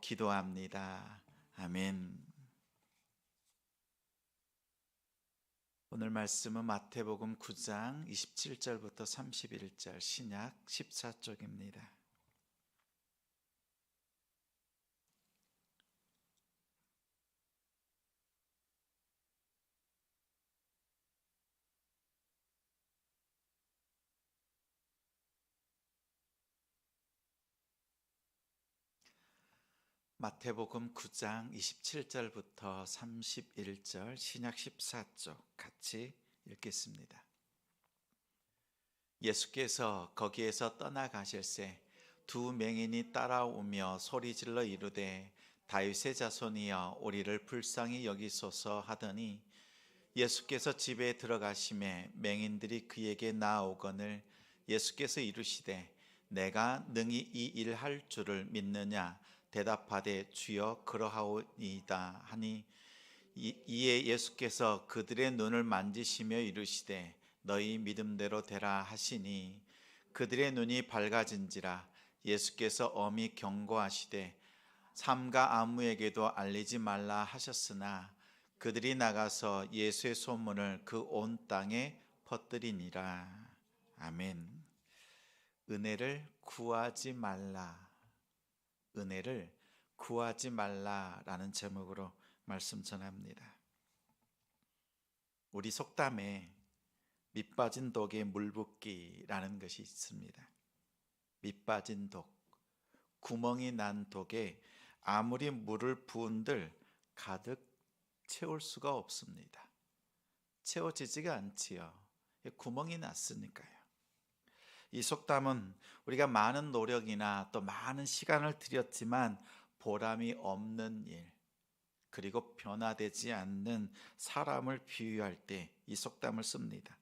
기도합니다. 아멘. 오늘 말씀은 마태복음 9장 27절부터 31절 신약 14쪽입니다. 마태복음 9장 27절부터 31절 신약 14쪽 같이 읽겠습니다. 예수께서 거기에서 떠나가실새 두 맹인이 따라오며 소리질러 이르되 다윗의 자손이여 우리를 불쌍히 여기소서 하더니 예수께서 집에 들어가심에 맹인들이 그에게 나아오거늘 예수께서 이르시되 내가 능히 이 일 할 줄을 믿느냐 대답하되 주여 그러하오니이다 하니 이에 예수께서 그들의 눈을 만지시며 이르시되 너희 믿음대로 되라 하시니 그들의 눈이 밝아진지라. 예수께서 엄히 경고하시되 삼가 아무에게도 알리지 말라 하셨으나 그들이 나가서 예수의 소문을 그 온 땅에 퍼뜨리니라. 아멘. 은혜를 구하지 말라. 은혜를 구하지 말라라는 제목으로 말씀 전합니다. 우리 속담에 밑빠진 독에 물 붓기라는 것이 있습니다. 밑빠진 독, 구멍이 난 독에 아무리 물을 부은들 가득 채울 수가 없습니다. 채워지지가 않지요. 구멍이 났으니까요. 이 속담은 우리가 많은 노력이나 또 많은 시간을 들였지만 보람이 없는 일, 그리고 변화되지 않는 사람을 비유할 때 이 속담을 씁니다.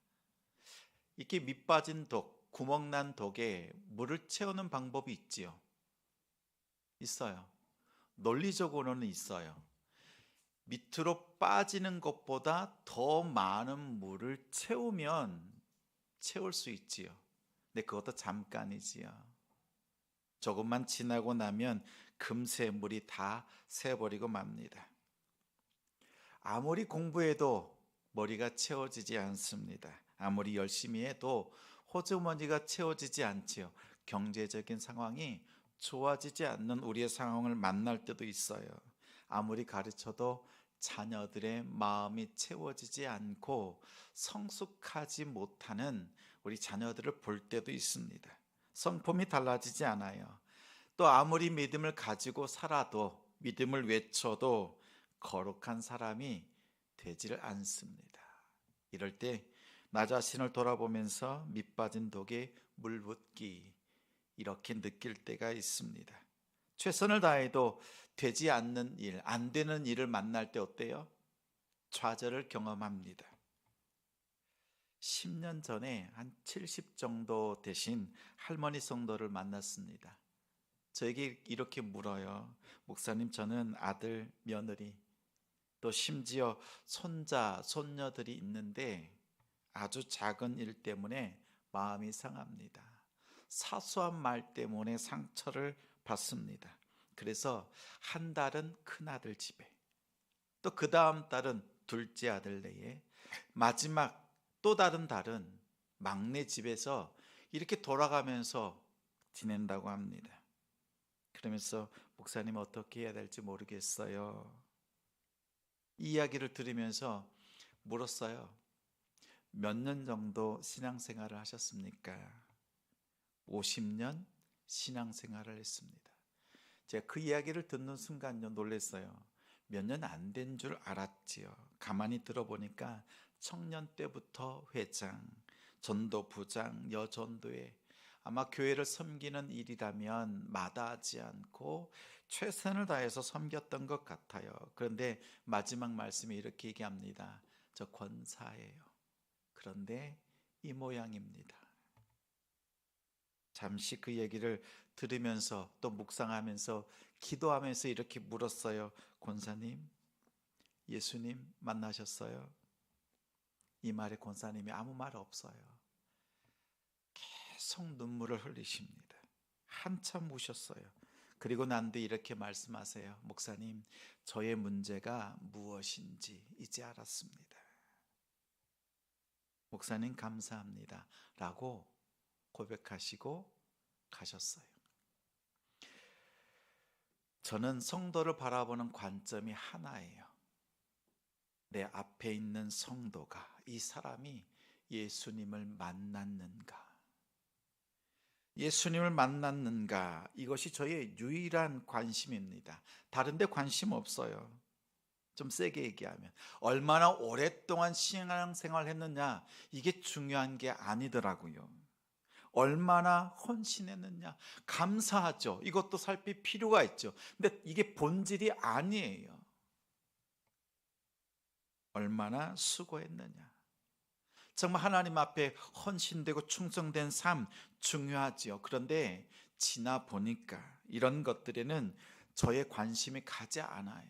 이렇게 밑빠진 독, 구멍난 독에 물을 채우는 방법이 있지요. 있어요. 논리적으로는 있어요. 밑으로 빠지는 것보다 더 많은 물을 채우면 채울 수 있지요. 근데 그것도 잠깐이지요. 조금만 지나고 나면 금세 물이 다 새버리고 맙니다. 아무리 공부해도 머리가 채워지지 않습니다. 아무리 열심히 해도 호주머니가 채워지지 않지요. 경제적인 상황이 좋아지지 않는 우리의 상황을 만날 때도 있어요. 아무리 가르쳐도 자녀들의 마음이 채워지지 않고 성숙하지 못하는 우리 자녀들을 볼 때도 있습니다. 성품이 달라지지 않아요. 또 아무리 믿음을 가지고 살아도, 믿음을 외쳐도 거룩한 사람이 되지를 않습니다. 이럴 때 나 자신을 돌아보면서 밑빠진 독에 물 붓기, 이렇게 느낄 때가 있습니다. 최선을 다해도 되지 않는 일, 안 되는 일을 만날 때 어때요? 좌절을 경험합니다. 10년 전에 한 70 정도 되신 할머니 성도를 만났습니다. 저에게 이렇게 물어요. 목사님, 저는 아들, 며느리, 또 심지어 손자, 손녀들이 있는데 아주 작은 일 때문에 마음이 상합니다. 사소한 말 때문에 상처를 받습니다. 그래서 한 달은 큰아들 집에, 또 그 다음 달은 둘째 아들 네에, 마지막 또 다른 달은 막내 집에서 이렇게 돌아가면서 지낸다고 합니다. 그러면서 목사님 어떻게 해야 될지 모르겠어요. 이 이야기를 들으면서 물었어요. 몇 년 정도 신앙생활을 하셨습니까? 50년 신앙생활을 했습니다. 제가 그 이야기를 듣는 순간요 놀랐어요. 몇 년 안 된 줄 알았지요. 가만히 들어보니까 청년 때부터 회장, 전도부장, 여전도회, 아마 교회를 섬기는 일이라면 마다하지 않고 최선을 다해서 섬겼던 것 같아요. 그런데 마지막 말씀에 이렇게 얘기합니다. 저 권사예요. 그런데 이 모양입니다. 잠시 그 얘기를 들으면서 또 묵상하면서 기도하면서 이렇게 물었어요. 권사님, 예수님 만나셨어요? 이 말에 권사님이 아무 말 없어요. 계속 눈물을 흘리십니다. 한참 우셨어요. 그리고 난 뒤 이렇게 말씀하세요. 목사님, 저의 문제가 무엇인지 이제 알았습니다. 목사님 감사합니다 라고 고백하시고 가셨어요. 저는 성도를 바라보는 관점이 하나예요. 내 앞에 있는 성도가, 이 사람이 예수님을 만났는가? 예수님을 만났는가? 이것이 저의 유일한 관심입니다. 다른 데 관심 없어요. 좀 세게 얘기하면 얼마나 오랫동안 신앙생활 했느냐, 이게 중요한 게 아니더라고요. 얼마나 헌신했느냐, 감사하죠. 이것도 살필 필요가 있죠. 근데 이게 본질이 아니에요. 얼마나 수고했느냐. 정말 하나님 앞에 헌신되고 충성된 삶 중요하지요. 그런데 지나 보니까 이런 것들에는 저의 관심이 가지 않아요.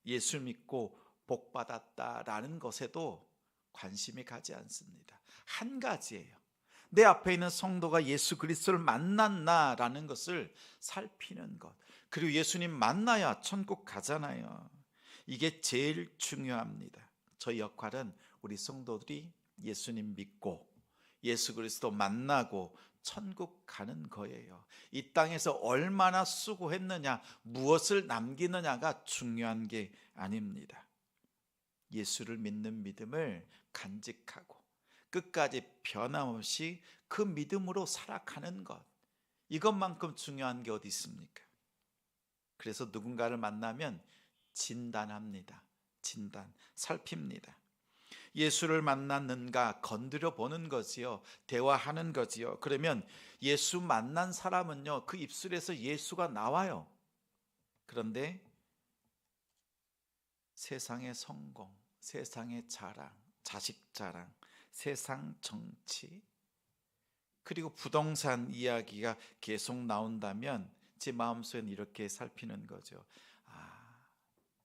예수 믿고 복 받았다라는 것에도 관심이 가지 않습니다. 한 가지예요. 내 앞에 있는 성도가 예수 그리스도를 만났나라는 것을 살피는 것. 그리고 예수님 만나야 천국 가잖아요. 이게 제일 중요합니다. 저희 역할은 우리 성도들이 예수님 믿고 예수 그리스도 만나고 천국 가는 거예요. 이 땅에서 얼마나 수고했느냐, 무엇을 남기느냐가 중요한 게 아닙니다. 예수를 믿는 믿음을 간직하고 끝까지 변함없이 그 믿음으로 살아가는 것, 이것만큼 중요한 게 어디 있습니까? 그래서 누군가를 만나면 진단합니다. 진단, 살핍니다. 예수를 만났는가 건드려 보는 거지요. 대화하는 거지요. 그러면 예수 만난 사람은요, 그 입술에서 예수가 나와요. 그런데 세상의 성공, 세상의 자랑, 자식 자랑, 세상 정치, 그리고 부동산 이야기가 계속 나온다면 제 마음속엔 이렇게 살피는 거죠.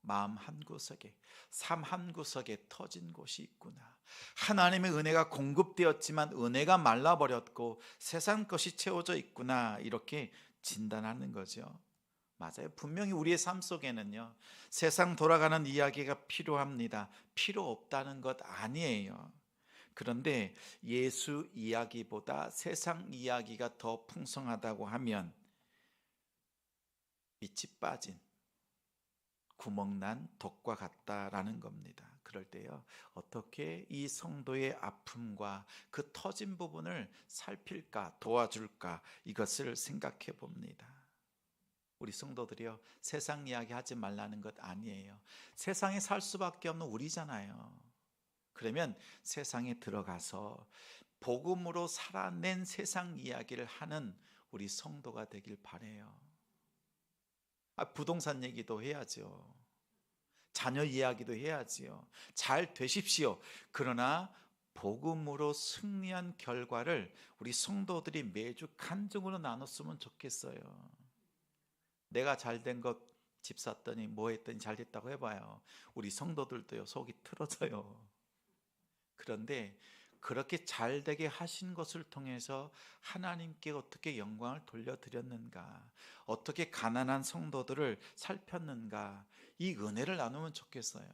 마음 한구석에, 삶 한구석에 터진 곳이 있구나. 하나님의 은혜가 공급되었지만 은혜가 말라버렸고 세상 것이 채워져 있구나. 이렇게 진단하는 거죠. 맞아요. 분명히 우리의 삶 속에는요, 세상 돌아가는 이야기가 필요합니다. 필요 없다는 것 아니에요. 그런데 예수 이야기보다 세상 이야기가 더 풍성하다고 하면 빛이 빠진 구멍난 덕과 같다라는 겁니다. 그럴 때요, 어떻게 이 성도의 아픔과 그 터진 부분을 살필까, 도와줄까, 이것을 생각해 봅니다. 우리 성도들이요, 세상 이야기 하지 말라는 것 아니에요. 세상에 살 수밖에 없는 우리잖아요. 그러면 세상에 들어가서 복음으로 살아낸 세상 이야기를 하는 우리 성도가 되길 바라요. 부동산 얘기도 해야죠. 자녀 이야기도 해야지요. 잘 되십시오. 그러나 복음으로 승리한 결과를 우리 성도들이 매주 간증으로 나눴으면 좋겠어요. 내가 잘된 것, 집 샀더니 뭐 했더니 잘 됐다고 해봐요. 우리 성도들도요, 속이 틀어져요. 그런데 그렇게 잘되게 하신 것을 통해서 하나님께 어떻게 영광을 돌려드렸는가, 어떻게 가난한 성도들을 살폈는가, 이 은혜를 나누면 좋겠어요.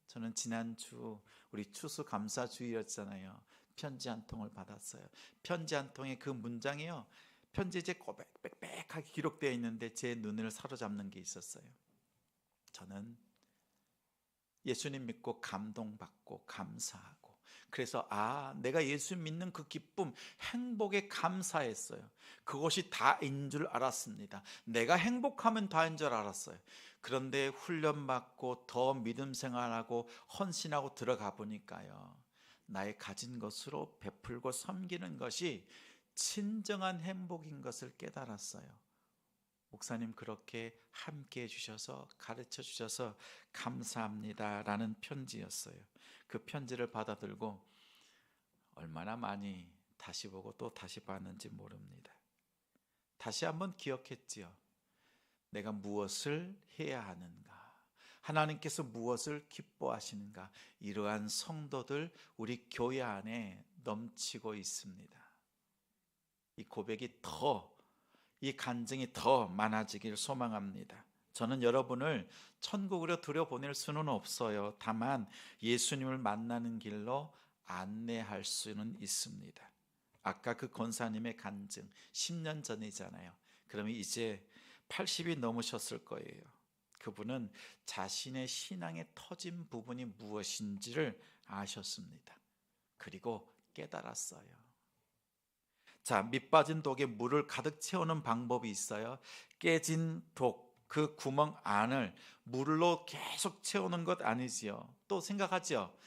저는 지난주 우리 추수감사주의였잖아요. 편지 한 통을 받았어요. 편지 한 통에 그 문장이요, 편지에 빽빽하게 기록되어 있는데 제 눈을 사로잡는 게 있었어요. 저는 예수님 믿고 감동받고 감사하고, 그래서 내가 예수 믿는 그 기쁨, 행복에 감사했어요. 그것이 다인 줄 알았습니다. 내가 행복하면 다인 줄 알았어요. 그런데 훈련받고 더 믿음 생활하고 헌신하고 들어가 보니까요, 나의 가진 것으로 베풀고 섬기는 것이 진정한 행복인 것을 깨달았어요. 목사님 그렇게 함께 해주셔서 가르쳐 주셔서 감사합니다 라는 편지였어요. 그 편지를 받아들고 얼마나 많이 다시 보고 또 다시 봤는지 모릅니다. 다시 한번 기억했지요. 내가 무엇을 해야 하는가, 하나님께서 무엇을 기뻐하시는가, 이러한 성도들 우리 교회 안에 넘치고 있습니다. 이 고백이 더 이 간증이 더 많아지길 소망합니다. 저는 여러분을 천국으로 들여보낼 수는 없어요. 다만 예수님을 만나는 길로 안내할 수는 있습니다. 아까 그 권사님의 간증 10년 전이잖아요. 그러면 이제 80이 넘으셨을 거예요. 그분은 자신의 신앙의 터진 부분이 무엇인지를 아셨습니다. 그리고 깨달았어요. 자, 밑빠진 독에 물을 가득 채우는 방법이 있어요. 깨진 독, 그 구멍 안을 물로 계속 채우는 것 아니지요. 또 생각하죠.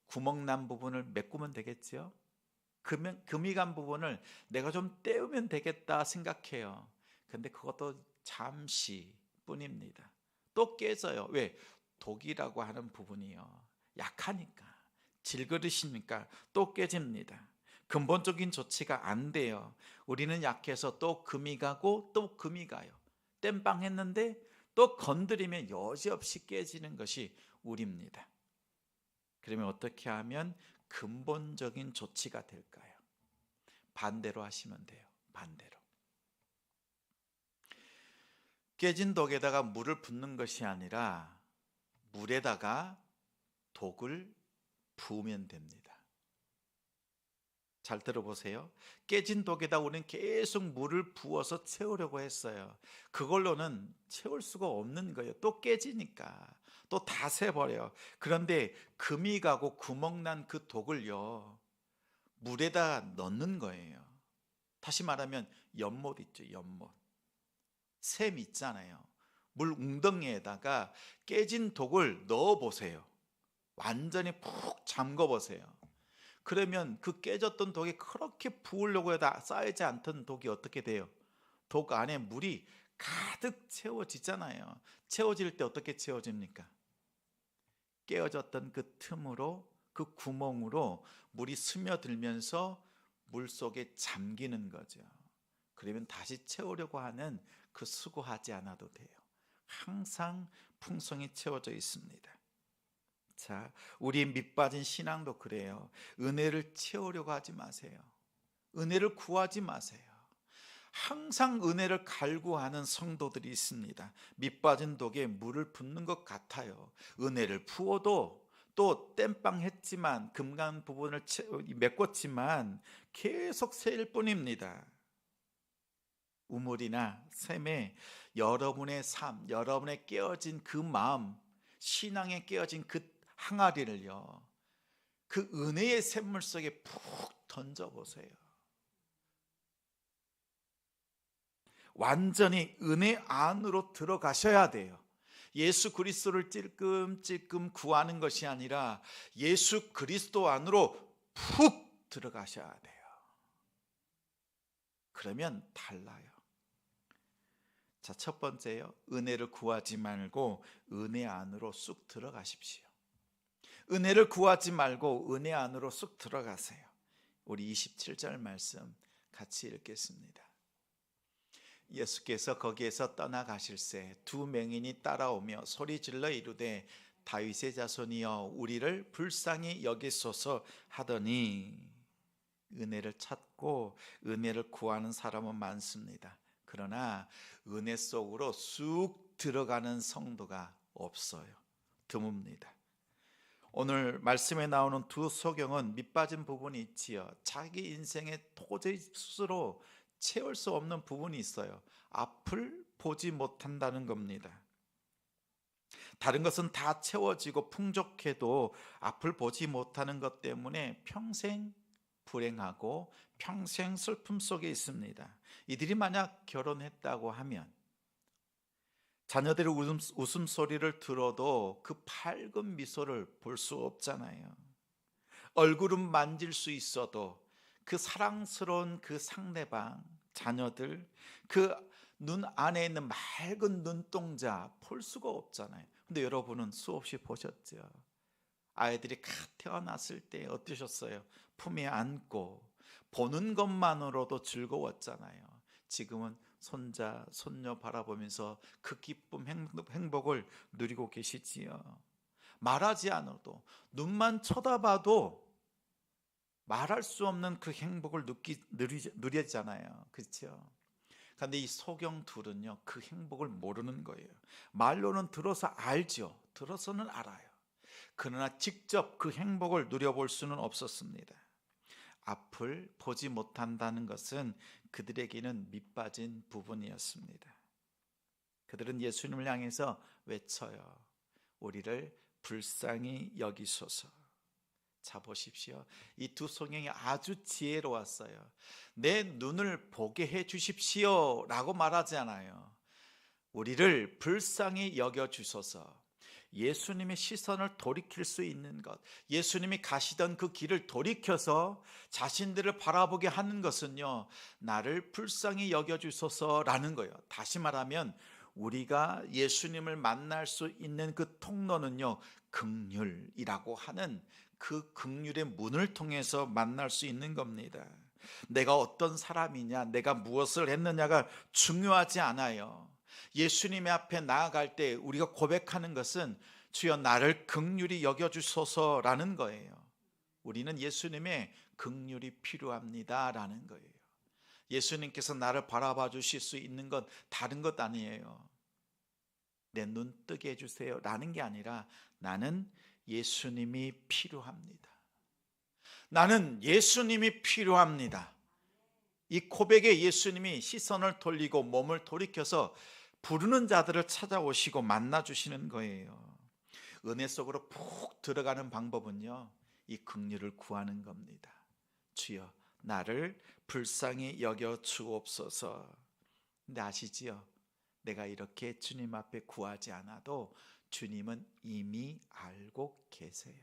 구멍 난 부분을 메꾸면 되겠지요. 금이 간 부분을 내가 좀 떼우면 되겠다 생각해요. 근데 그것도 잠시 뿐입니다. 또 깨져요. 왜? 독이라고 하는 부분이요, 약하니까, 질그릇이니까 또 깨집니다. 근본적인 조치가 안 돼요. 우리는 약해서 또 금이 가고 또 금이 가요. 땜빵 했는데 또 건드리면 여지없이 깨지는 것이 우리입니다. 그러면 어떻게 하면 근본적인 조치가 될까요? 반대로 하시면 돼요. 반대로. 깨진 독에다가 물을 붓는 것이 아니라 물에다가 독을 부으면 됩니다. 잘 들어보세요. 깨진 독에다 우리는 계속 물을 부어서 채우려고 했어요. 그걸로는 채울 수가 없는 거예요. 또 깨지니까. 또 다 새버려요. 그런데 금이 가고 구멍 난 그 독을요, 물에다 넣는 거예요. 다시 말하면 연못 있죠. 연못. 샘 있잖아요. 물 웅덩이에다가 깨진 독을 넣어보세요. 완전히 푹 잠궈보세요. 그러면 그 깨졌던 독이 그렇게 부으려고 해도 쌓이지 않던 독이 어떻게 돼요? 독 안에 물이 가득 채워지잖아요. 채워질 때 어떻게 채워집니까? 깨어졌던 그 틈으로, 그 구멍으로 물이 스며들면서 물 속에 잠기는 거죠. 그러면 다시 채우려고 하는 그 수고하지 않아도 돼요. 항상 풍성히 채워져 있습니다. 자, 우리 밑빠진 신앙도 그래요. 은혜를 채우려고 하지 마세요. 은혜를 구하지 마세요. 항상 은혜를 갈구하는 성도들이 있습니다. 밑빠진 독에 물을 붓는 것 같아요. 은혜를 부어도 또 땜빵했지만, 금간 부분을 메꿨지만 계속 새일 뿐입니다. 우물이나 샘에 여러분의 삶, 여러분의 깨어진 그 마음, 신앙에 깨어진 그 항아리를요, 그 은혜의 샘물 속에 푹 던져보세요. 완전히 은혜 안으로 들어가셔야 돼요. 예수 그리스도를 찔끔찔끔 구하는 것이 아니라 예수 그리스도 안으로 푹 들어가셔야 돼요. 그러면 달라요. 자, 첫 번째요. 은혜를 구하지 말고 은혜 안으로 쑥 들어가십시오. 은혜를 구하지 말고 은혜 안으로 쑥 들어가세요. 우리 27절 말씀 같이 읽겠습니다. 예수께서 거기에서 떠나가실새 두 맹인이 따라오며 소리질러 이르되 다윗의 자손이여 우리를 불쌍히 여기소서 하더니, 은혜를 찾고 은혜를 구하는 사람은 많습니다. 그러나 은혜 속으로 쑥 들어가는 성도가 없어요. 드뭅니다. 오늘 말씀에 나오는 두 소경은 밑빠진 부분이 있지요. 자기 인생에 도저히 스스로 채울 수 없는 부분이 있어요. 앞을 보지 못한다는 겁니다. 다른 것은 다 채워지고 풍족해도 앞을 보지 못하는 것 때문에 평생 불행하고 평생 슬픔 속에 있습니다. 이들이 만약 결혼했다고 하면 자녀들의 웃음소리를 들어도 그 밝은 미소를 볼 수 없잖아요. 얼굴은 만질 수 있어도 그 사랑스러운 그 상대방, 자녀들, 그 눈 안에 있는 맑은 눈동자 볼 수가 없잖아요. 근데 여러분은 수없이 보셨죠. 아이들이 갓 태어났을 때 어떠셨어요? 품에 안고 보는 것만으로도 즐거웠잖아요. 지금은 손자, 손녀 바라보면서 그 기쁨, 행복을 누리고 계시지요. 말하지 않아도, 눈만 쳐다봐도 말할 수 없는 그 행복을 누리잖아요. 그렇죠? 그런데 이 소경 둘은요, 그 행복을 모르는 거예요. 말로는 들어서 알죠. 들어서는 알아요. 그러나 직접 그 행복을 누려볼 수는 없었습니다. 앞을 보지 못한다는 것은 그들에게는 밑빠진 부분이었습니다. 그들은 예수님을 향해서 외쳐요. 우리를 불쌍히 여기소서. 자, 보십시오. 이 두 성경이 아주 지혜로웠어요. 내 눈을 보게 해 주십시오 라고 말하지 않아요. 우리를 불쌍히 여겨주소서. 예수님의 시선을 돌이킬 수 있는 것, 예수님이 가시던 그 길을 돌이켜서 자신들을 바라보게 하는 것은요, 나를 불쌍히 여겨주소서라는 거예요. 다시 말하면 우리가 예수님을 만날 수 있는 그 통로는요, 긍휼이라고 하는 그 긍휼의 문을 통해서 만날 수 있는 겁니다. 내가 어떤 사람이냐, 내가 무엇을 했느냐가 중요하지 않아요. 예수님의 앞에 나아갈 때 우리가 고백하는 것은 주여 나를 긍휼히 여겨주소서라는 거예요. 우리는 예수님의 긍휼이 필요합니다라는 거예요. 예수님께서 나를 바라봐 주실 수 있는 건 다른 것 아니에요. 내 눈 뜨게 해주세요 라는 게 아니라 나는 예수님이 필요합니다. 나는 예수님이 필요합니다. 이 고백에 예수님이 시선을 돌리고 몸을 돌이켜서 부르는 자들을 찾아오시고 만나주시는 거예요. 은혜 속으로 푹 들어가는 방법은요, 이 긍휼을 구하는 겁니다. 주여 나를 불쌍히 여겨 주옵소서. 근데 아시지요? 내가 이렇게 주님 앞에 구하지 않아도 주님은 이미 알고 계세요.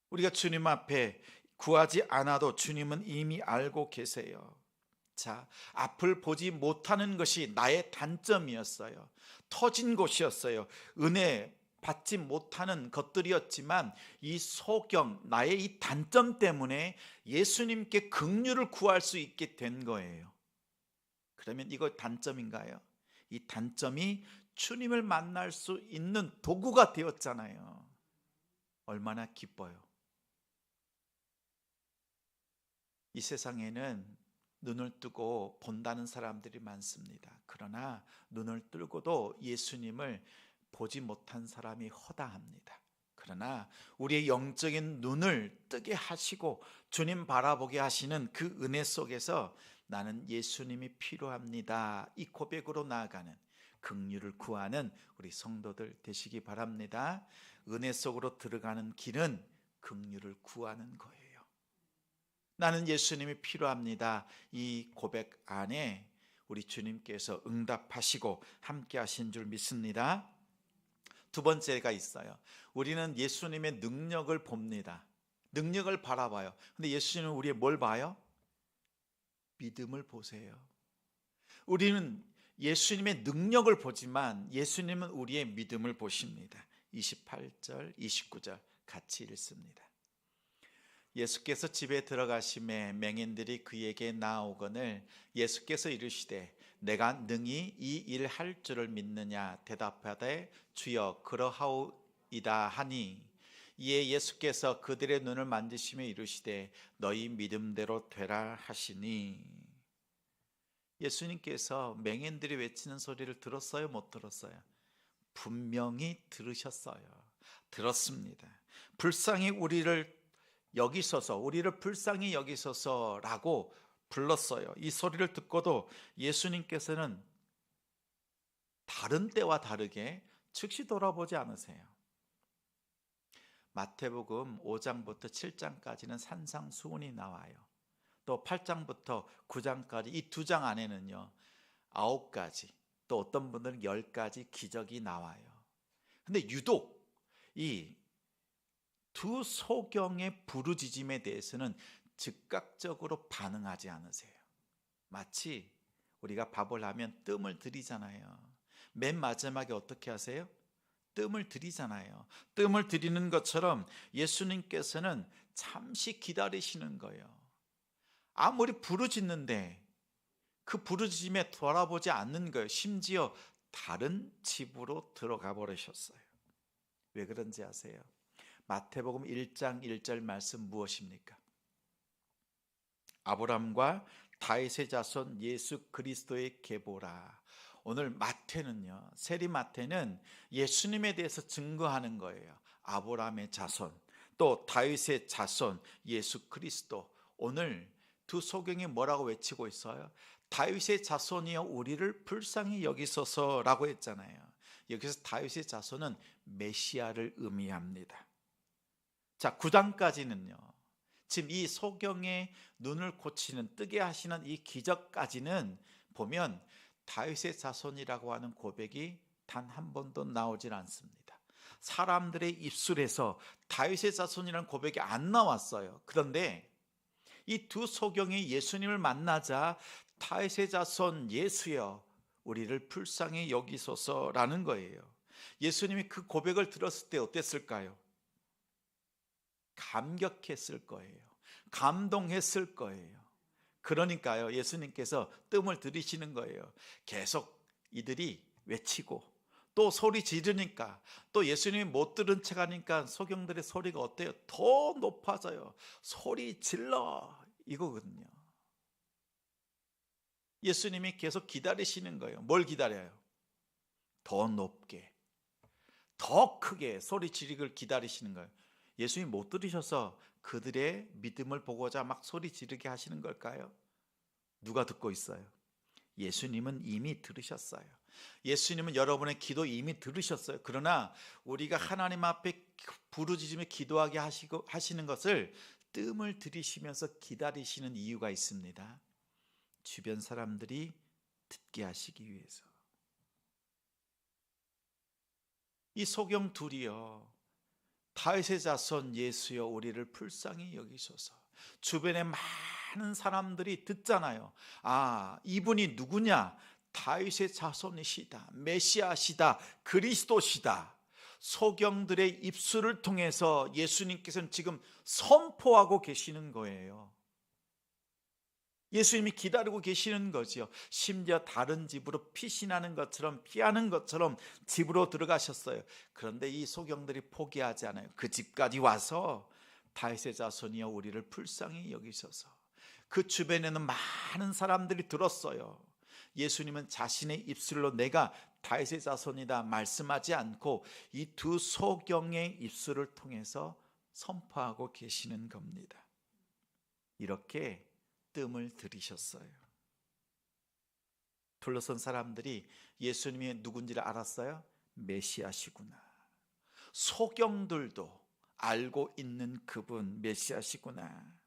우리가 주님 앞에 구하지 않아도 주님은 이미 알고 계세요. 자, 앞을 보지 못하는 것이 나의 단점이었어요. 터진 곳이었어요. 은혜 받지 못하는 것들이었지만 이 소경, 나의 이 단점 때문에 예수님께 긍휼을 구할 수 있게 된 거예요. 그러면 이거 단점인가요? 이 단점이 주님을 만날 수 있는 도구가 되었잖아요. 얼마나 기뻐요. 이 세상에는 눈을 뜨고 본다는 사람들이 많습니다. 그러나 눈을 뜨고도 예수님을 보지 못한 사람이 허다합니다. 그러나 우리의 영적인 눈을 뜨게 하시고 주님 바라보게 하시는 그 은혜 속에서 나는 예수님이 필요합니다. 이 고백으로 나아가는, 긍휼을 구하는 우리 성도들 되시기 바랍니다. 은혜 속으로 들어가는 길은 긍휼을 구하는 거예요. 나는 예수님이 필요합니다. 이 고백 안에 우리 주님께서 응답하시고 함께 하신 줄 믿습니다. 두 번째가 있어요. 우리는 예수님의 능력을 봅니다. 능력을 바라봐요. 근데 예수님은 우리의 뭘 봐요? 믿음을 보세요. 우리는 예수님의 능력을 보지만 예수님은 우리의 믿음을 보십니다. 28절, 29절 같이 읽습니다. 예수께서 집에 들어가심에 맹인들이 그에게 나아오거늘 예수께서 이르시되 내가 능히 이 일 할 줄을 믿느냐 대답하되 주여 그러하오이다 하니 이에 예수께서 그들의 눈을 만지시며 이르시되 너희 믿음대로 되라 하시니. 예수님께서 맹인들이 외치는 소리를 들었어요? 못 들었어요? 분명히 들으셨어요. 들었습니다. 불쌍히 우리를 여기소서, 우리를 불쌍히 여기소서라고 불렀어요. 이 소리를 듣고도 예수님께서는 다른 때와 다르게 즉시 돌아보지 않으세요. 마태복음 5장부터 7장까지는 산상수훈이 나와요. 또 8장부터 9장까지 이 두 장 안에는요 9가지, 또 어떤 분들은 10가지 기적이 나와요. 근데 유독 이 두 소경의 부르짖음에 대해서는 즉각적으로 반응하지 않으세요. 마치 우리가 밥을 하면 뜸을 들이잖아요. 맨 마지막에 어떻게 하세요? 뜸을 들이잖아요. 뜸을 들이는 것처럼 예수님께서는 잠시 기다리시는 거예요. 아무리 부르짖는데 그 부르짖음에 돌아보지 않는 거예요. 심지어 다른 집으로 들어가 버리셨어요. 왜 그런지 아세요? 마태복음 1장 1절 말씀 무엇입니까? 아브라함과 다윗의 자손 예수 그리스도의 계보라. 오늘 마태는요, 세리 마태는 예수님에 대해서 증거하는 거예요. 아브라함의 자손, 또 다윗의 자손 예수 그리스도. 오늘 두 소경이 뭐라고 외치고 있어요? 다윗의 자손이여 우리를 불쌍히 여기소서라고 했잖아요. 여기서 다윗의 자손은 메시아를 의미합니다. 자, 9장까지는요, 지금 이 소경의 눈을 고치는, 뜨게 하시는 이 기적까지는 보면 다윗의 자손이라고 하는 고백이 단 한 번도 나오질 않습니다. 사람들의 입술에서 다윗의 자손이라는 고백이 안 나왔어요. 그런데 이 두 소경이 예수님을 만나자 다윗의 자손 예수여 우리를 불쌍히 여기소서라는 거예요. 예수님이 그 고백을 들었을 때 어땠을까요? 감격했을 거예요. 감동했을 거예요. 그러니까요, 예수님께서 뜸을 들이시는 거예요. 계속 이들이 외치고 또 소리 지르니까, 또 예수님이 못 들은 척 하니까 소경들의 소리가 어때요? 더 높아져요. 소리 질러, 이거거든요. 예수님이 계속 기다리시는 거예요. 뭘 기다려요? 더 높게, 더 크게 소리 지르기를 기다리시는 거예요. 예수님이 못 들으셔서 그들의 믿음을 보고자 막 소리 지르게 하시는 걸까요? 누가 듣고 있어요? 예수님은 이미 들으셨어요. 예수님은 여러분의 기도 이미 들으셨어요. 그러나 우리가 하나님 앞에 부르짖으며 기도하게 하시는 것을 뜸을 들이시면서 기다리시는 이유가 있습니다. 주변 사람들이 듣게 하시기 위해서. 이 소경 둘이요, 다윗의 자손 예수여 우리를 불쌍히 여기소서. 주변에 많은 사람들이 듣잖아요. 아, 이분이 누구냐? 다윗의 자손이시다, 메시아시다, 그리스도시다. 소경들의 입술을 통해서 예수님께서는 지금 선포하고 계시는 거예요. 예수님이 기다리고 계시는 거지요. 심지어 다른 집으로 피신하는 것처럼, 피하는 것처럼 집으로 들어가셨어요. 그런데 이 소경들이 포기하지 않아요. 그 집까지 와서 다윗의 자손이여 우리를 불쌍히 여기셔서. 그 주변에는 많은 사람들이 들었어요. 예수님은 자신의 입술로 내가 다윗의 자손이다 말씀하지 않고 이 두 소경의 입술을 통해서 선포하고 계시는 겁니다. 이렇게 뜸을 들이셨어요. 둘러선 사람들이 예수님이 누군지를 알았어요. 메시아시구나. 소경들도 알고 있는 그분 메시아시구나.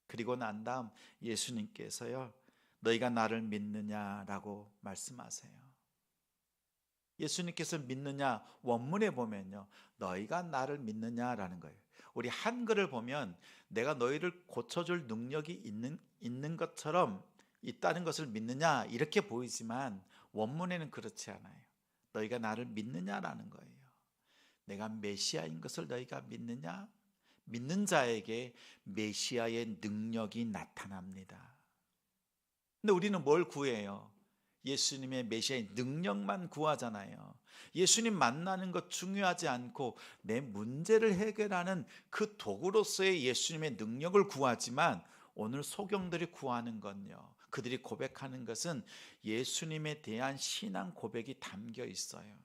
그리고 난 다음 예수님께서요, 너희가 나를 믿느냐라고 말씀하세요. 예수님께서 믿느냐, 원문에 보면요, 너희가 나를 믿느냐라는 거예요. 우리 한글을 보면 내가 너희를 고쳐줄 능력이 있는 것처럼 있다는 것을 믿느냐 이렇게 보이지만 원문에는 그렇지 않아요. 너희가 나를 믿느냐라는 거예요. 내가 메시아인 것을 너희가 믿느냐? 믿는 자에게 메시아의 능력이 나타납니다. 근데 우리는 뭘 구해요? 예수님의 메시아의 능력만 구하잖아요. 예수님 만나는 것 중요하지 않고 내 문제를 해결하는 그 도구로서의 예수님의 능력을 구하지만, 오늘 소경들이 구하는 건요, 그들이 고백하는 것은 예수님에 대한 신앙 고백이 담겨 있어요.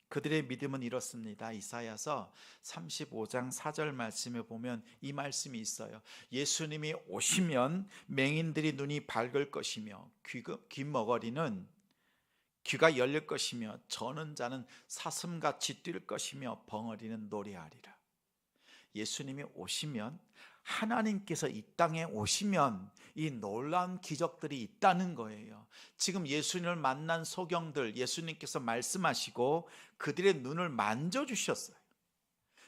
그들의 믿음은 이렇습니다. 이사야서 35장 4절 말씀에 보면 이 말씀이 있어요. 예수님이 오시면 맹인들이 눈이 밝을 것이며 귀머거리는 귀가 열릴 것이며 저는 자는 사슴같이 뛸 것이며 벙어리는 노래하리라. 예수님이 오시면, 하나님께서 이 땅에 오시면 이 놀라운 기적들이 있다는 거예요. 지금 예수님을 만난 소경들, 예수님께서 말씀하시고 그들의 눈을 만져주셨어요.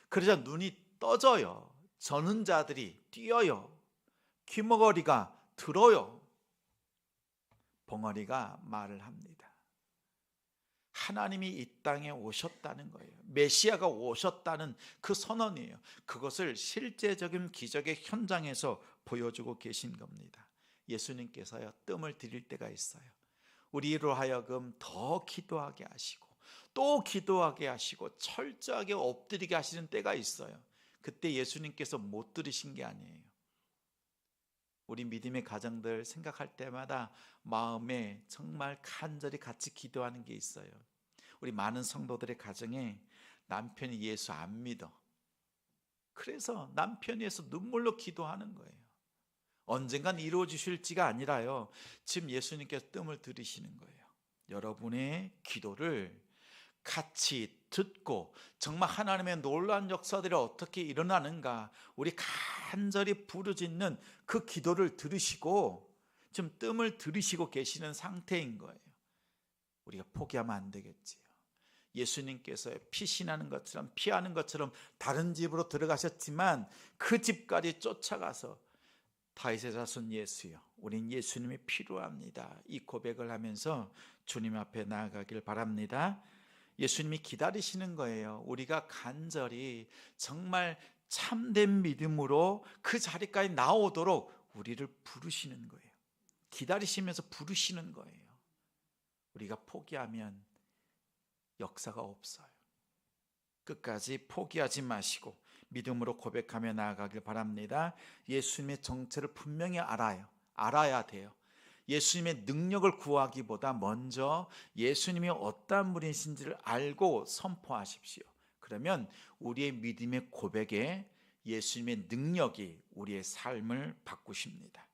그러자 눈이 떠져요. 저는 자들이 뛰어요. 귀머거리가 들어요. 벙어리가 말을 합니다. 하나님이 이 땅에 오셨다는 거예요. 메시아가 오셨다는 그 선언이에요. 그것을 실제적인 기적의 현장에서 보여주고 계신 겁니다. 예수님께서요, 뜸을 들일 때가 있어요. 우리로 하여금 더 기도하게 하시고 또 기도하게 하시고 철저하게 엎드리게 하시는 때가 있어요. 그때 예수님께서 못 들으신 게 아니에요. 우리 믿음의 가정들 생각할 때마다 마음에 정말 간절히 같이 기도하는 게 있어요. 우리 많은 성도들의 가정에 남편이 예수 안 믿어. 그래서 남편이 위해서 눈물로 기도하는 거예요. 언젠간 이루어지실지가 아니라요, 지금 예수님께서 뜸을 들이시는 거예요. 여러분의 기도를 같이 듣고 정말 하나님의 놀라운 역사들이 어떻게 일어나는가 우리 간절히 부르짖는 그 기도를 들으시고 지금 뜸을 들이시고 계시는 상태인 거예요. 우리가 포기하면 안 되겠지요. 예수님께서 피신하는 것처럼 피하는 것처럼 다른 집으로 들어가셨지만 그 집까지 쫓아가서 다윗의 자손 예수여, 우린 예수님이 필요합니다, 이 고백을 하면서 주님 앞에 나아가길 바랍니다. 예수님이 기다리시는 거예요. 우리가 간절히 정말 참된 믿음으로 그 자리까지 나오도록 우리를 부르시는 거예요. 기다리시면서 부르시는 거예요. 우리가 포기하면 역사가 없어요. 끝까지 포기하지 마시고 믿음으로 고백하며 나아가길 바랍니다. 예수님의 정체를 분명히 알아야 돼요. 예수님의 능력을 구하기보다 먼저 예수님이 어떠한 분이신지를 알고 선포하십시오. 그러면 우리의 믿음의 고백에 예수님의 능력이 우리의 삶을 바꾸십니다.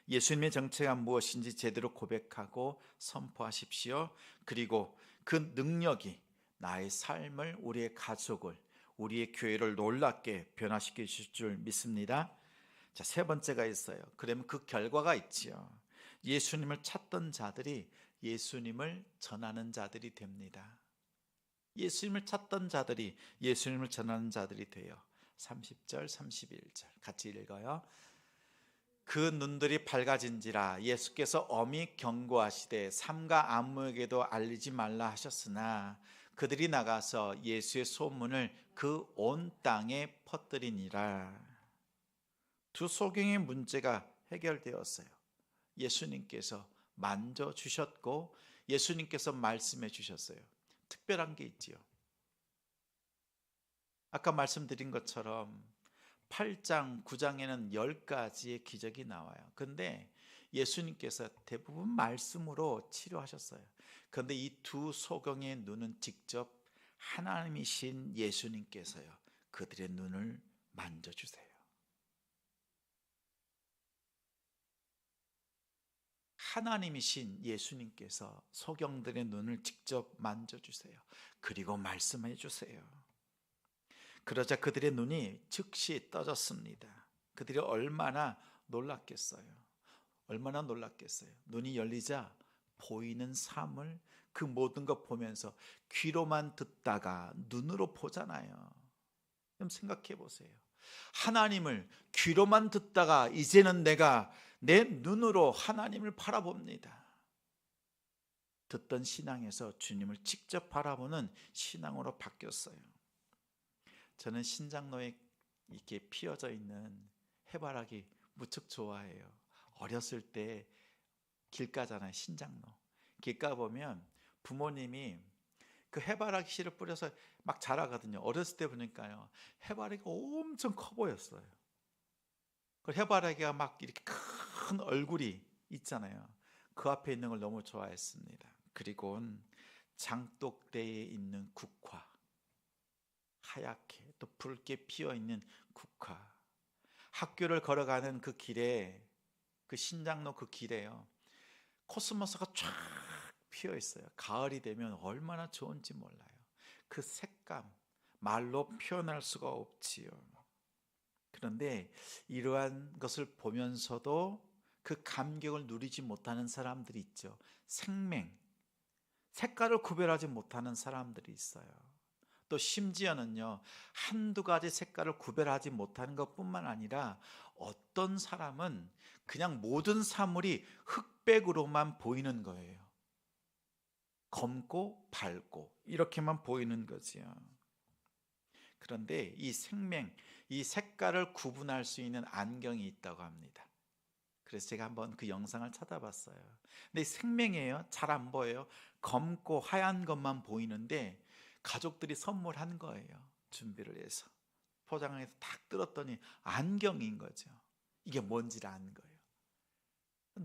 예수님의 정체가 무엇인지 제대로 고백하고 선포하십시오. 그리고 그 능력이 나의 삶을, 우리의 가족을, 우리의 교회를 놀랍게 변화시켜 주실 줄 믿습니다. 자, 세 번째가 있어요. 그러면 그 결과가 있지요. 예수님을 찾던 자들이 예수님을 전하는 자들이 됩니다. 예수님을 찾던 자들이 예수님을 전하는 자들이 돼요. 30절 31절 같이 읽어요. 그 눈들이 밝아진지라 예수께서 엄히 경고하시되 삼가 아무에게도 알리지 말라 하셨으나 그들이 나가서 예수의 소문을 그 온 땅에 퍼뜨리니라. 두 소경의 문제가 해결되었어요. 예수님께서 만져주셨고 예수님께서 말씀해 주셨어요. 특별한 게 있지요. 아까 말씀드린 것처럼 8장, 9장에는 10가지의 기적이 나와요. 근데 예수님께서 대부분 말씀으로 치료하셨어요. 그런데 이 두 소경의 눈은 직접 하나님이신 예수님께서요, 그들의 눈을 만져주세요. 하나님이신 예수님께서 소경들의 눈을 직접 만져주세요. 그리고 말씀해 주세요. 그러자 그들의 눈이 즉시 떠졌습니다. 그들이 얼마나 놀랐겠어요. 얼마나 놀랐겠어요. 눈이 열리자 보이는 삶을, 그 모든 것 보면서 귀로만 듣다가 눈으로 보잖아요. 좀 생각해 보세요. 하나님을 귀로만 듣다가 이제는 내가 내 눈으로 하나님을 바라봅니다. 듣던 신앙에서 주님을 직접 바라보는 신앙으로 바뀌었어요. 저는 신장로에 이렇게 피어져 있는 해바라기 무척 좋아해요. 어렸을 때 길 가잖아요. 신장로 길 가보면 부모님이 그 해바라기 씨를 뿌려서 막 자라거든요. 어렸을 때 보니까요, 해바라기가 엄청 커 보였어요. 그 해바라기가 막 이렇게 큰 얼굴이 있잖아요. 그 앞에 있는 걸 너무 좋아했습니다. 그리고 장독대에 있는 국화, 하얗게 또 붉게 피어있는 국화, 학교를 걸어가는 그 길에, 그 신장로 그 길에요, 코스모스가 쫙 피어 있어요. 가을이 되면 얼마나 좋은지 몰라요. 그 색감 말로 표현할 수가 없지요. 그런데 이러한 것을 보면서도 그 감격을 누리지 못하는 사람들이 있죠. 색맹, 색깔을 구별하지 못하는 사람들이 있어요. 또 심지어는요, 한두 가지 색깔을 구별하지 못하는 것뿐만 아니라 어떤 사람은 그냥 모든 사물이 흑백으로만 보이는 거예요. 검고 밝고 이렇게만 보이는 거지요. 그런데 이 생명, 이 색깔을 구분할 수 있는 안경이 있다고 합니다. 그래서 제가 한번 그 영상을 찾아봤어요. 근데 생명이에요. 잘 안 보여요. 검고 하얀 것만 보이는데 가족들이 선물한 거예요. 준비를 해서 포장해서 딱 뜯었더니 안경인 거죠. 이게 뭔지를 아는 거예요.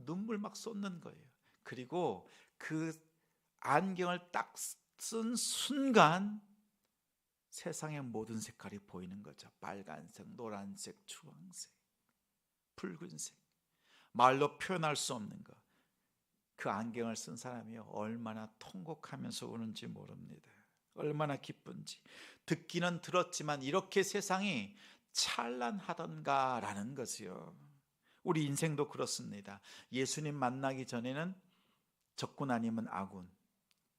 눈물 막 쏟는 거예요. 그리고 그 안경을 딱 쓴 순간 세상의 모든 색깔이 보이는 거죠. 빨간색, 노란색, 주황색, 붉은색, 말로 표현할 수 없는 것. 그 안경을 쓴 사람이 얼마나 통곡하면서 우는지 모릅니다. 얼마나 기쁜지. 듣기는 들었지만 이렇게 세상이 찬란하던가라는 것이요. 우리 인생도 그렇습니다. 예수님 만나기 전에는 적군 아니면 아군,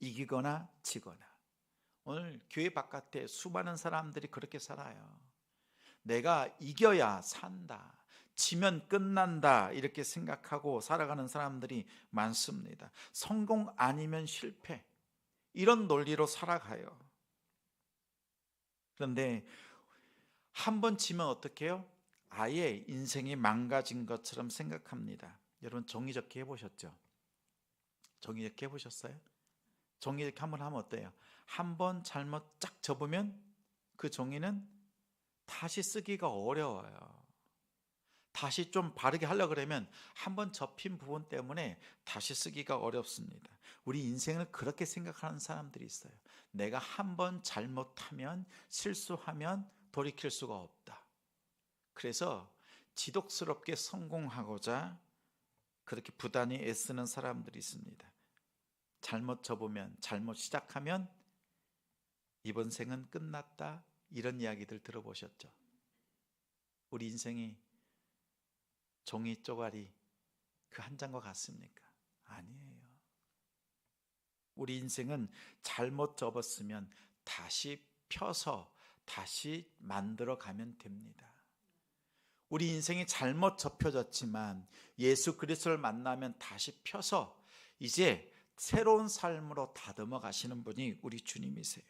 이기거나 지거나. 오늘 교회 바깥에 수많은 사람들이 그렇게 살아요. 내가 이겨야 산다, 지면 끝난다, 이렇게 생각하고 살아가는 사람들이 많습니다. 성공 아니면 실패, 이런 논리로 살아가요. 그런데 한 번 지면 어떻게 해요? 아예 인생이 망가진 것처럼 생각합니다. 여러분 종이접기 해보셨죠? 종이접기 해보셨어요? 종이접기 한번 하면 어때요? 한 번 잘못 쫙 접으면 그 종이는 다시 쓰기가 어려워요. 다시 좀 바르게 하려고 그러면 한 번 접힌 부분 때문에 다시 쓰기가 어렵습니다. 우리 인생을 그렇게 생각하는 사람들이 있어요. 내가 한 번 잘못하면, 실수하면 돌이킬 수가 없다. 그래서 지독스럽게 성공하고자 그렇게 부단히 애쓰는 사람들이 있습니다. 잘못 접으면, 잘못 시작하면 이번 생은 끝났다, 이런 이야기들 들어보셨죠? 우리 인생이 종이 쪼가리 그 한 장과 같습니까? 아니에요. 우리 인생은 잘못 접었으면 다시 펴서 다시 만들어 가면 됩니다. 우리 인생이 잘못 접혀졌지만 예수 그리스도를 만나면 다시 펴서 이제 새로운 삶으로 다듬어 가시는 분이 우리 주님이세요.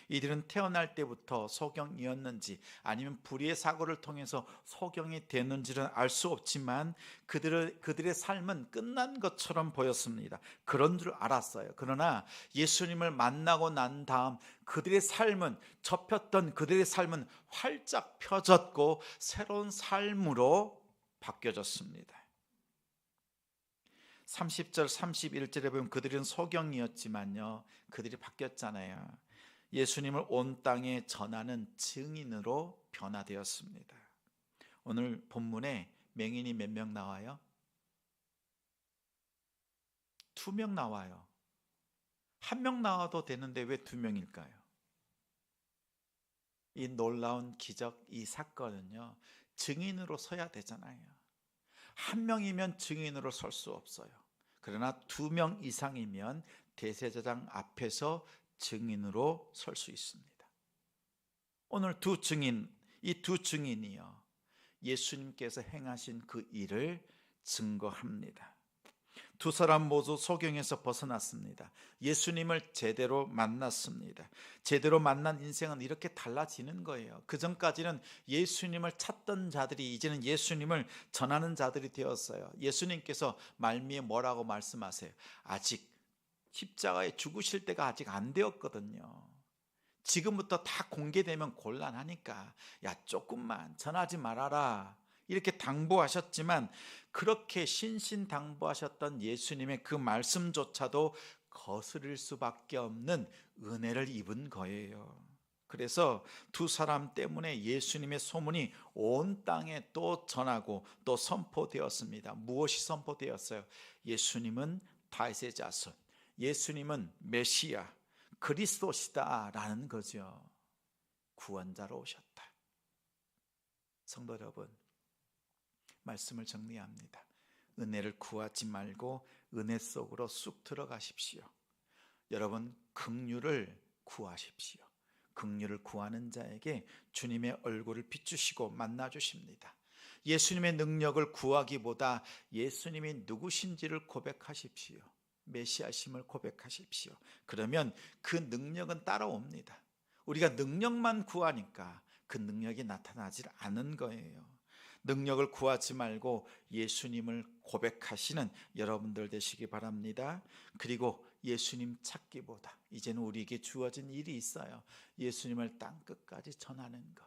이들은 태어날 때부터 소경이었는지 아니면 불의의 사고를 통해서 소경이 됐는지는 알 수 없지만 그들의 삶은 끝난 것처럼 보였습니다. 그런 줄 알았어요. 그러나 예수님을 만나고 난 다음 그들의 삶은, 접혔던 그들의 삶은 활짝 펴졌고 새로운 삶으로 바뀌어졌습니다. 30절 31절에 보면 그들은 소경이었지만요, 그들이 바뀌었잖아요. 예수님을 온 땅에 전하는 증인으로 변화되었습니다. 오늘 본문에 맹인이 몇 명 나와요? 2명 나와요. 1명 나와도 되는데 왜 2명일까요? 이 놀라운 기적, 이 사건은요, 증인으로 서야 되잖아요. 1명이면 증인으로 설 수 없어요. 그러나 2명 이상이면 대제사장 앞에서 증인으로 설 수 있습니다. 오늘 이 두 증인이요, 예수님께서 행하신 그 일을 증거합니다. 두 사람 모두 소경에서 벗어났습니다. 예수님을 제대로 만났습니다. 제대로 만난 인생은 이렇게 달라지는 거예요. 그 전까지는 예수님을 찾던 자들이 이제는 예수님을 전하는 자들이 되었어요. 예수님께서 말미에 뭐라고 말씀하세요? 아직 십자가에 죽으실 때가 아직 안 되었거든요. 지금부터 다 공개되면 곤란하니까 야, 조금만 전하지 말아라, 이렇게 당부하셨지만 그렇게 신신당부하셨던 예수님의 그 말씀조차도 거스릴 수밖에 없는 은혜를 입은 거예요. 그래서 두 사람 때문에 예수님의 소문이 온 땅에 또 전하고 또 선포되었습니다. 무엇이 선포되었어요? 예수님은 다윗의 자손, 예수님은 메시아, 그리스도시다라는 거죠. 구원자로 오셨다. 성도 여러분, 말씀을 정리합니다. 은혜를 구하지 말고 은혜 속으로 쑥 들어가십시오. 여러분, 긍휼을 구하십시오. 긍휼을 구하는 자에게 주님의 얼굴을 비추시고 만나주십니다. 예수님의 능력을 구하기보다 예수님이 누구신지를 고백하십시오. 메시아심을 고백하십시오. 그러면 그 능력은 따라옵니다. 우리가 능력만 구하니까 그 능력이 나타나질 않은 거예요. 능력을 구하지 말고 예수님을 고백하시는 여러분들 되시기 바랍니다. 그리고 예수님 찾기보다 이제는 우리에게 주어진 일이 있어요. 예수님을 땅끝까지 전하는 것.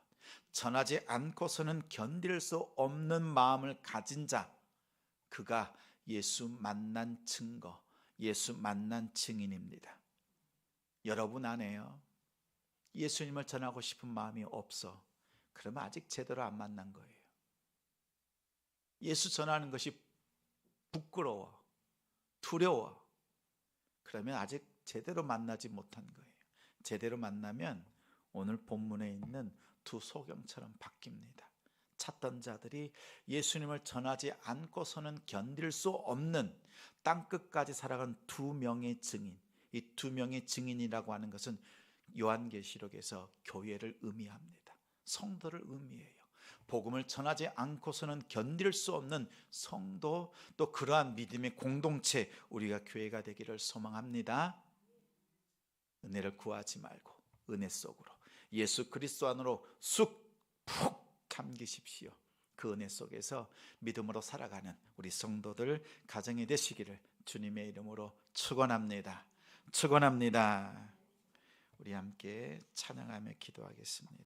전하지 않고서는 견딜 수 없는 마음을 가진 자, 그가 예수 만난 증거, 예수 만난 증인입니다. 여러분 안에요, 예수님을 전하고 싶은 마음이 없어. 그러면 아직 제대로 안 만난 거예요. 예수 전하는 것이 부끄러워, 두려워. 그러면 아직 제대로 만나지 못한 거예요. 제대로 만나면 오늘 본문에 있는 두 소경처럼 바뀝니다. 찾던 자들이 예수님을 전하지 않고서는 견딜 수 없는 땅끝까지 살아간 두 명의 증인. 이 두 명의 증인이라고 하는 것은 요한계시록에서 교회를 의미합니다. 성도를 의미해요. 복음을 전하지 않고서는 견딜 수 없는 성도, 또 그러한 믿음의 공동체, 우리가 교회가 되기를 소망합니다. 은혜를 구하지 말고 은혜 속으로 예수 그리스도 안으로 쑥 감기십시오. 그 은혜 속에서 믿음으로 살아가는 우리 성도들 가정이 되시기를 주님의 이름으로 축원합니다. 축원합니다. 우리 함께 찬양하며 기도하겠습니다.